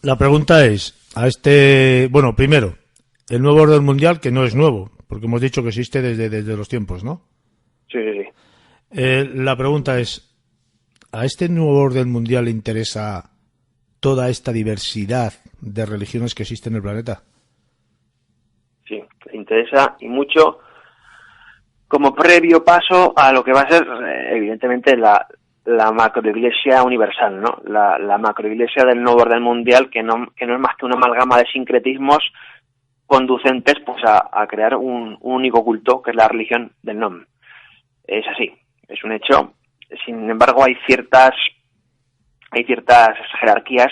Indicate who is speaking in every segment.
Speaker 1: La pregunta es, bueno, primero, el nuevo orden mundial, que no es nuevo, porque hemos dicho que existe desde los tiempos, ¿no?
Speaker 2: Sí, sí, sí.
Speaker 1: La pregunta es, ¿a este nuevo orden mundial le interesa toda esta diversidad de religiones que existe en el planeta?
Speaker 2: Sí, le interesa y mucho como previo paso a lo que va a ser, evidentemente, la macroiglesia universal, ¿no? La macroiglesia del nuevo orden mundial, que no es más que una amalgama de sincretismos conducentes pues a crear un único culto, que es la religión del Nom. Es así, es un hecho. Sin embargo, hay ciertas jerarquías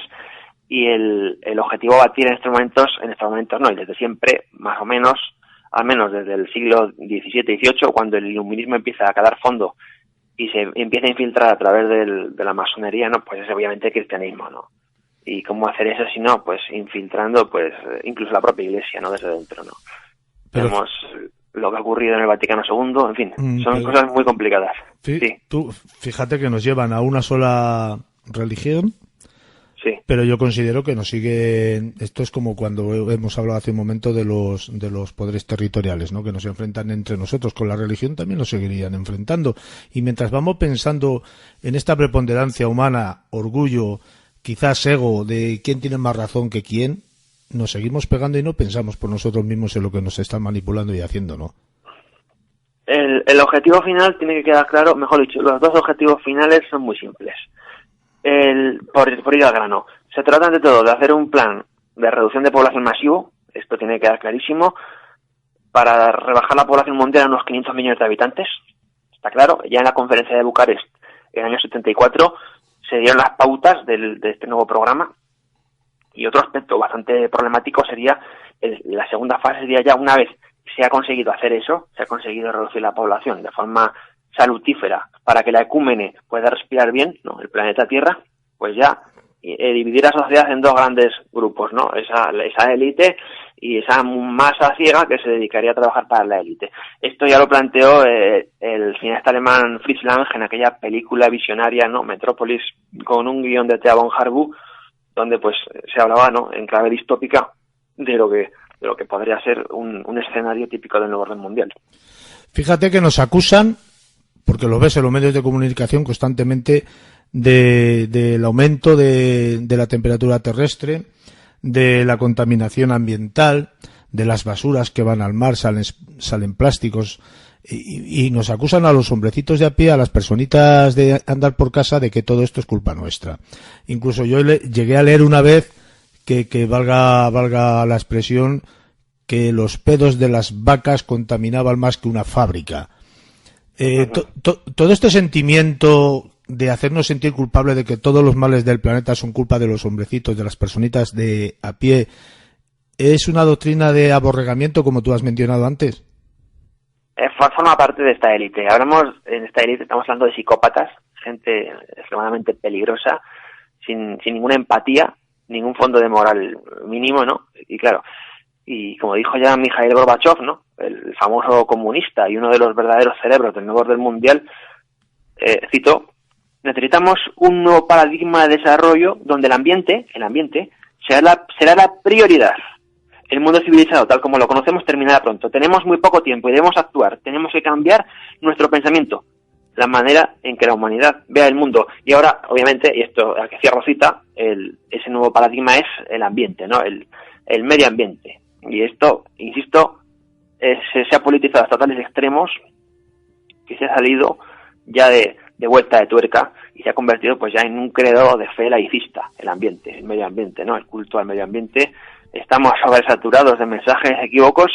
Speaker 2: y el objetivo a batir en estos momentos no, y desde siempre, más o menos, al menos desde el siglo XVII-XVIII, cuando el iluminismo empieza a calar fondo y se empieza a infiltrar a través de la masonería, ¿no? Pues es obviamente el cristianismo, ¿no? Y cómo hacer eso si no, pues infiltrando, pues incluso la propia Iglesia, ¿no? Desde dentro, ¿no? Vemos lo que ha ocurrido en el Vaticano II, en fin, son cosas muy complicadas. Sí.
Speaker 1: Tú, fíjate que nos llevan a una sola religión.
Speaker 2: Sí.
Speaker 1: Pero yo considero que nos siguen. Esto es como cuando hemos hablado hace un momento de los poderes territoriales, ¿no? Que nos enfrentan entre nosotros. Con la religión también nos seguirían enfrentando. Y mientras vamos pensando en esta preponderancia humana, orgullo, quizás ego de quién tiene más razón que quién, nos seguimos pegando y no pensamos por nosotros mismos en lo que nos están manipulando y haciendo, ¿no?
Speaker 2: El objetivo final tiene que quedar claro, mejor dicho, los dos objetivos finales son muy simples. Por ir al grano, se trata ante todo de hacer un plan de reducción de población masivo, esto tiene que quedar clarísimo, para rebajar la población mundial a unos 500 millones de habitantes, está claro. Ya en la conferencia de Bucarest, en el año 74, se dieron las pautas de este nuevo programa, y otro aspecto bastante problemático sería, la segunda fase sería ya una vez se ha conseguido hacer eso, se ha conseguido reducir la población de forma salutífera para que la ecúmene pueda respirar bien, ¿no? El planeta Tierra, pues ya dividir a la sociedad en dos grandes grupos, ¿no? Esa élite y esa masa ciega que se dedicaría a trabajar para la élite. Esto ya lo planteó el cineasta alemán Fritz Lang en aquella película visionaria, ¿no? Metrópolis, con un guión de Thea von Harbou, donde pues se hablaba, ¿no? En clave distópica de lo que podría ser un escenario típico del nuevo orden mundial.
Speaker 1: Fíjate que nos acusan, porque lo ves en los medios de comunicación constantemente, del aumento de la temperatura terrestre, de la contaminación ambiental, de las basuras que van al mar, salen plásticos, y nos acusan a los hombrecitos de a pie, a las personitas de andar por casa, de que todo esto es culpa nuestra. Incluso yo llegué a leer una vez que valga la expresión, que los pedos de las vacas contaminaban más que una fábrica. Todo este sentimiento de hacernos sentir culpables de que todos los males del planeta son culpa de los hombrecitos, de las personitas de a pie, ¿es una doctrina de aborregamiento, como tú has mencionado antes?
Speaker 2: Forma parte de esta élite. En esta élite estamos hablando de psicópatas, gente extremadamente peligrosa, sin ninguna empatía, ningún fondo de moral mínimo, ¿no? Y claro, y como dijo ya Mikhail Gorbachev, ¿no? El famoso comunista y uno de los verdaderos cerebros del nuevo orden mundial, citó: necesitamos un nuevo paradigma de desarrollo donde el ambiente será la prioridad. El mundo civilizado, tal como lo conocemos, terminará pronto. Tenemos muy poco tiempo y debemos actuar. Tenemos que cambiar nuestro pensamiento, la manera en que la humanidad vea el mundo. Y ahora, obviamente, y esto a que cierro cita, ese nuevo paradigma es el ambiente, ¿no? El medio ambiente. Y esto, insisto, se ha politizado hasta tales extremos que se ha salido ya de vuelta de tuerca y se ha convertido pues ya en un credo de fe laicista, el ambiente, el medio ambiente, ¿no? El culto al medio ambiente. Estamos sobresaturados de mensajes equívocos.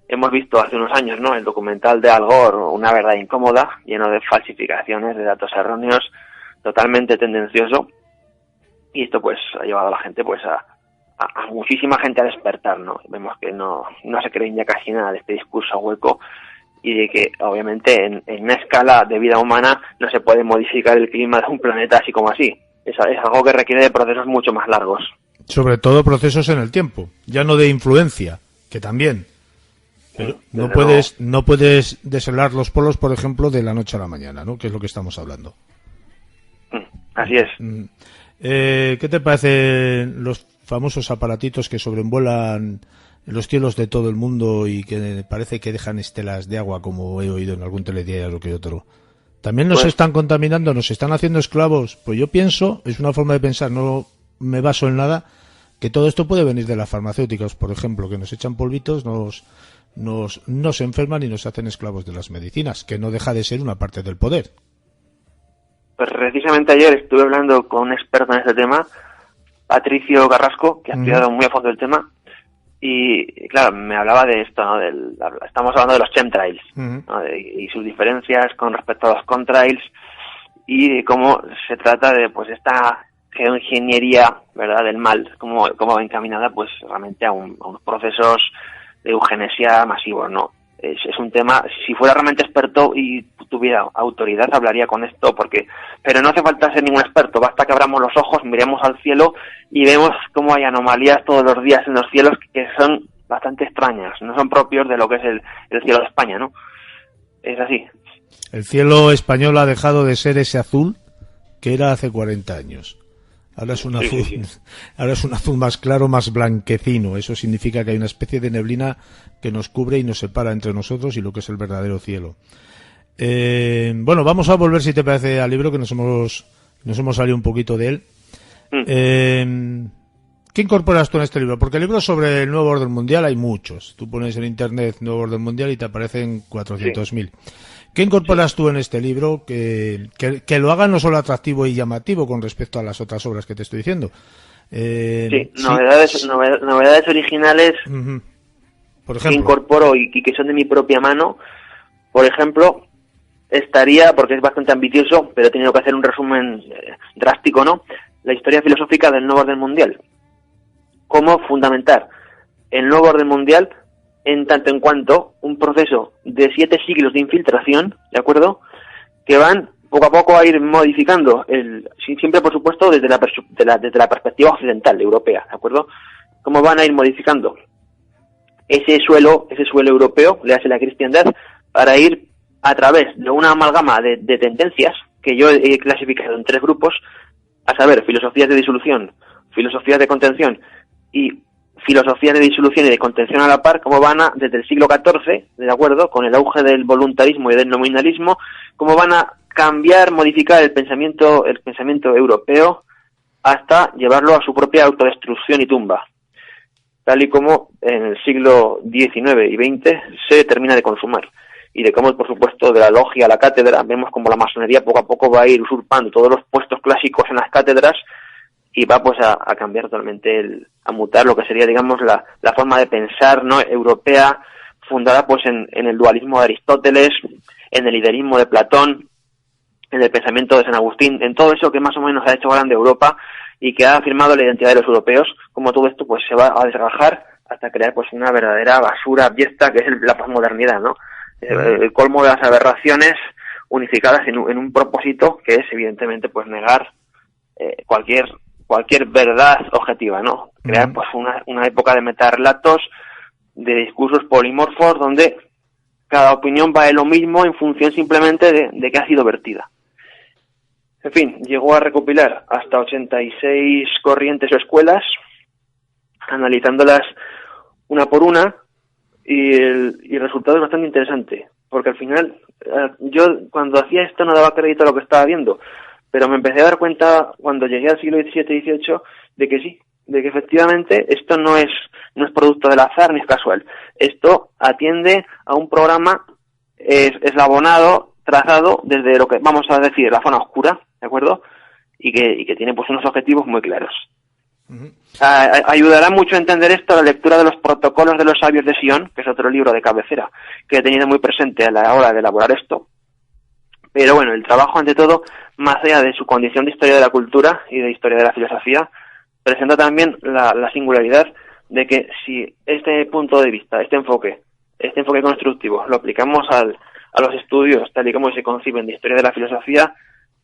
Speaker 2: Hemos visto hace unos años, ¿no? El documental de Al Gore, Una verdad incómoda, lleno de falsificaciones, de datos erróneos, totalmente tendencioso. Y esto pues ha llevado a la gente pues a muchísima gente a despertar, ¿no? Vemos que no se creen ya casi nada de este discurso hueco y de que obviamente en una escala de vida humana no se puede modificar el clima de un planeta así como así. Es algo que requiere de procesos mucho más largos. Sobre todo procesos en el tiempo, ya no de influencia, que también. Pero no puedes deshelar los polos, por ejemplo, de la noche a la mañana, ¿no? Que es lo que estamos hablando. Así es.
Speaker 1: ¿Qué te parecen los famosos aparatitos que sobrevuelan los cielos de todo el mundo y que parece que dejan estelas de agua, como he oído en algún telediario que otro. ¿También nos están contaminando, nos están haciendo esclavos? Pues yo pienso, es una forma de pensar, no me baso en nada, que todo esto puede venir de las farmacéuticas, por ejemplo, que nos echan polvitos, nos enferman y nos hacen esclavos de las medicinas, que no deja de ser una parte del poder.
Speaker 2: Pues precisamente ayer estuve hablando con un experto en este tema, Patricio Carrasco, que ha estudiado muy a fondo el tema, y claro, me hablaba de esto, ¿no? Estamos hablando de los chemtrails, ¿no? Y sus diferencias con respecto a los contrails, y cómo se trata de pues esta geoingeniería, ¿verdad?, del mal, como va encaminada pues realmente a unos procesos de eugenesia masivos, ¿no? Es un tema, si fuera realmente experto y tuviera autoridad, hablaría con esto, pero no hace falta ser ningún experto, basta que abramos los ojos, miremos al cielo y vemos cómo hay anomalías todos los días en los cielos que son bastante extrañas, no son propios de lo que es el cielo de España, ¿no? Es así.
Speaker 1: El cielo español ha dejado de ser ese azul que era hace 40 años. Ahora es un azul, ahora es un azul más claro, más blanquecino. Eso significa que hay una especie de neblina que nos cubre y nos separa entre nosotros y lo que es el verdadero cielo. Bueno, vamos a volver, si te parece, al libro, que nos hemos salido un poquito de él. ¿Qué incorporas tú en este libro? Porque libros sobre el nuevo orden mundial hay muchos. Tú pones en internet nuevo orden mundial y te aparecen 400.000. ¿Qué incorporas tú en este libro que lo haga no solo atractivo y llamativo con respecto a las otras obras que te estoy diciendo?
Speaker 2: Novedades originales.
Speaker 1: Por ejemplo,
Speaker 2: que incorporo y que son de mi propia mano. Por ejemplo, estaría, porque es bastante ambicioso, pero he tenido que hacer un resumen drástico, ¿no? La historia filosófica del nuevo orden mundial. Cómo fundamentar el nuevo orden mundial en tanto en cuanto un proceso de 7 siglos de infiltración, ¿de acuerdo?, que van poco a poco a ir modificando, siempre por supuesto desde la perspectiva occidental, europea, ¿de acuerdo?, cómo van a ir modificando ese suelo europeo, le hace la cristiandad, para ir a través de una amalgama de tendencias que yo he clasificado en 3 grupos, a saber, filosofías de disolución, filosofías de contención y filosofía de disolución y de contención a la par, cómo van desde el siglo XIV, ¿de acuerdo?, con el auge del voluntarismo y del nominalismo, cómo van a cambiar, modificar el pensamiento europeo hasta llevarlo a su propia autodestrucción y tumba, tal y como en el siglo XIX y XX se termina de consumar. Y de cómo, por supuesto, de la logia a la cátedra, vemos como la masonería poco a poco va a ir usurpando todos los puestos clásicos en las cátedras y va pues a cambiar totalmente, a mutar lo que sería, digamos, la forma de pensar, ¿no?, europea, fundada pues en el dualismo de Aristóteles, en el idealismo de Platón, en el pensamiento de San Agustín, en todo eso que más o menos ha hecho grande Europa y que ha afirmado la identidad de los europeos. Como todo esto pues se va a desgajar hasta crear pues una verdadera basura abyecta que es la posmodernidad, ¿no? El colmo de las aberraciones unificadas en un propósito que es evidentemente pues negar cualquier verdad objetiva, ¿no? Crear pues una época de metarrelatos, de discursos polimorfos donde cada opinión vale lo mismo en función simplemente de que ha sido vertida. En fin, llegó a recopilar hasta 86 corrientes o escuelas, analizándolas una por una, y el resultado es bastante interesante, porque al final yo cuando hacía esto no daba crédito a lo que estaba viendo, pero me empecé a dar cuenta cuando llegué al siglo XVII y XVIII de que sí, de que efectivamente esto no es producto del azar ni es casual. Esto atiende a un programa eslabonado, trazado desde lo que vamos a decir la zona oscura, ¿de acuerdo? Y que tiene pues unos objetivos muy claros. Ayudará mucho a entender esto la lectura de los protocolos de los sabios de Sion, que es otro libro de cabecera que he tenido muy presente a la hora de elaborar esto. Pero bueno, el trabajo, ante todo, más allá de su condición de historia de la cultura y de historia de la filosofía, presenta también la singularidad de que si este punto de vista, este enfoque constructivo, lo aplicamos a los estudios tal y como se conciben de historia de la filosofía,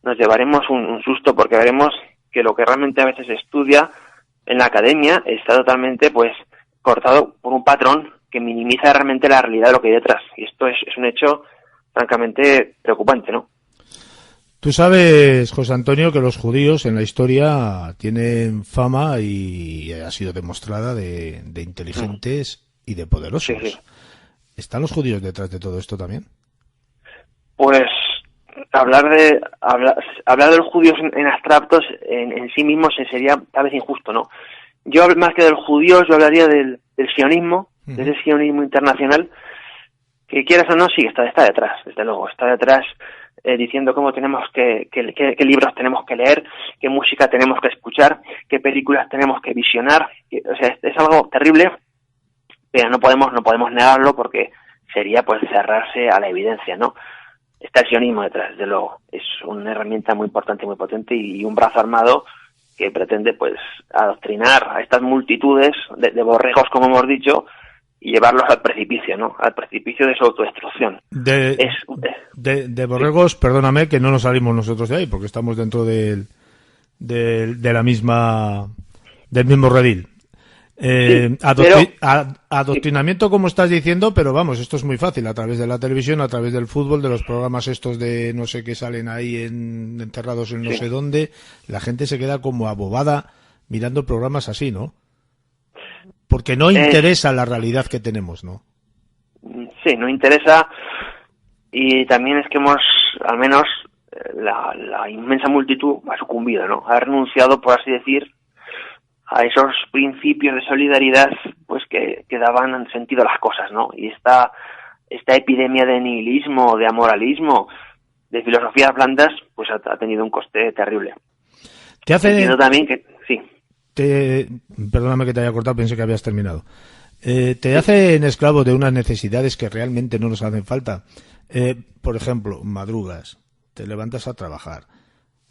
Speaker 2: nos llevaremos un susto, porque veremos que lo que realmente a veces se estudia en la academia está totalmente pues cortado por un patrón que minimiza realmente la realidad de lo que hay detrás. Y esto es un hecho francamente preocupante, ¿no?
Speaker 1: Tú sabes, José Antonio, que los judíos en la historia tienen fama y ha sido demostrada de inteligentes y de poderosos.
Speaker 2: Sí, sí.
Speaker 1: ¿Están los judíos detrás de todo esto también?
Speaker 2: Pues hablar de los judíos en abstractos en sí mismos sería tal vez injusto, ¿no? Yo más que de los judíos, yo hablaría del sionismo, de ese sionismo internacional, que quieras o no, sí, está detrás, desde luego, está detrás diciendo cómo tenemos qué libros tenemos que leer, qué música tenemos que escuchar, qué películas tenemos que visionar. O sea, es algo terrible, pero no podemos negarlo porque sería pues cerrarse a la evidencia, ¿no? Está el sionismo detrás, desde luego. Es una herramienta muy importante, muy potente y un brazo armado que pretende pues adoctrinar a estas multitudes de borregos, como hemos dicho, y llevarlos al precipicio, ¿no? Al precipicio de su autodestrucción.
Speaker 1: De borregos, perdóname, que no nos salimos nosotros de ahí, porque estamos dentro de la misma, del mismo redil.
Speaker 2: Sí,
Speaker 1: adoctrinamiento, como estás diciendo, pero vamos, esto es muy fácil, a través de la televisión, a través del fútbol, de los programas estos de no sé qué salen ahí enterrados en no sé dónde, la gente se queda como abobada mirando programas así, ¿no? Porque no interesa la realidad que tenemos, ¿no?
Speaker 2: Sí, no interesa, y también es que al menos la inmensa multitud ha sucumbido, ¿no? Ha renunciado, por así decir, a esos principios de solidaridad pues que daban sentido a las cosas, ¿no? Y esta epidemia de nihilismo, de amoralismo, de filosofías blandas, pues ha tenido un coste terrible. Entiendo también que sí.
Speaker 1: Perdóname que te haya cortado, pensé que habías terminado. Te hacen esclavo de unas necesidades que realmente no nos hacen falta. Por ejemplo, madrugas, te levantas a trabajar,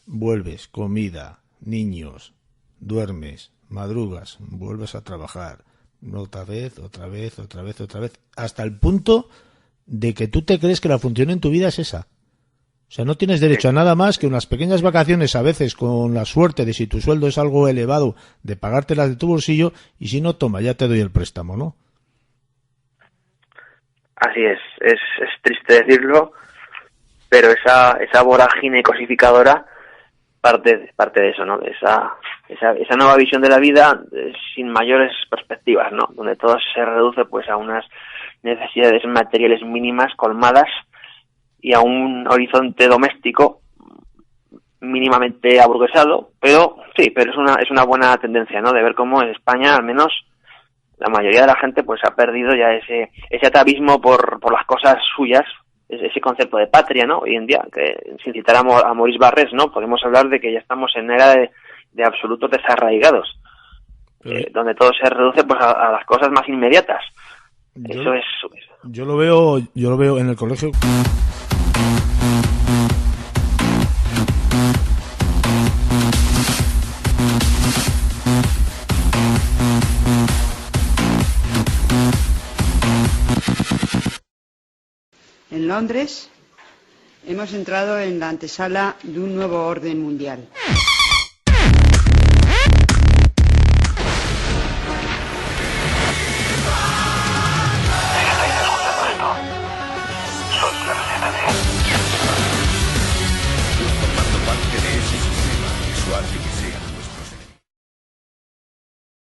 Speaker 1: vuelves, comida, niños, duermes, madrugas, vuelves a trabajar, otra vez, hasta el punto de que tú te crees que la función en tu vida es esa. O sea, no tienes derecho a nada más que unas pequeñas vacaciones, a veces con la suerte de, si tu sueldo es algo elevado, de pagártelas de tu bolsillo, y si no, toma, ya te doy el préstamo, ¿no?
Speaker 2: Así es triste decirlo, pero esa vorágine cosificadora parte de eso, ¿no? De esa nueva visión de la vida sin mayores perspectivas, ¿no? Donde todo se reduce pues a unas necesidades materiales mínimas colmadas y a un horizonte doméstico mínimamente aburguesado, pero es una buena tendencia, ¿no? De ver cómo en España, al menos, la mayoría de la gente pues ha perdido ya ese atavismo por las cosas suyas, ese concepto de patria, ¿no? Hoy en día, que sin citar a Maurice Barrés, ¿no? Podemos hablar de que ya estamos en era de absolutos desarraigados, donde todo se reduce pues a las cosas más inmediatas.
Speaker 1: Yo lo veo en el colegio.
Speaker 3: En Londres hemos entrado en la antesala de un nuevo orden mundial.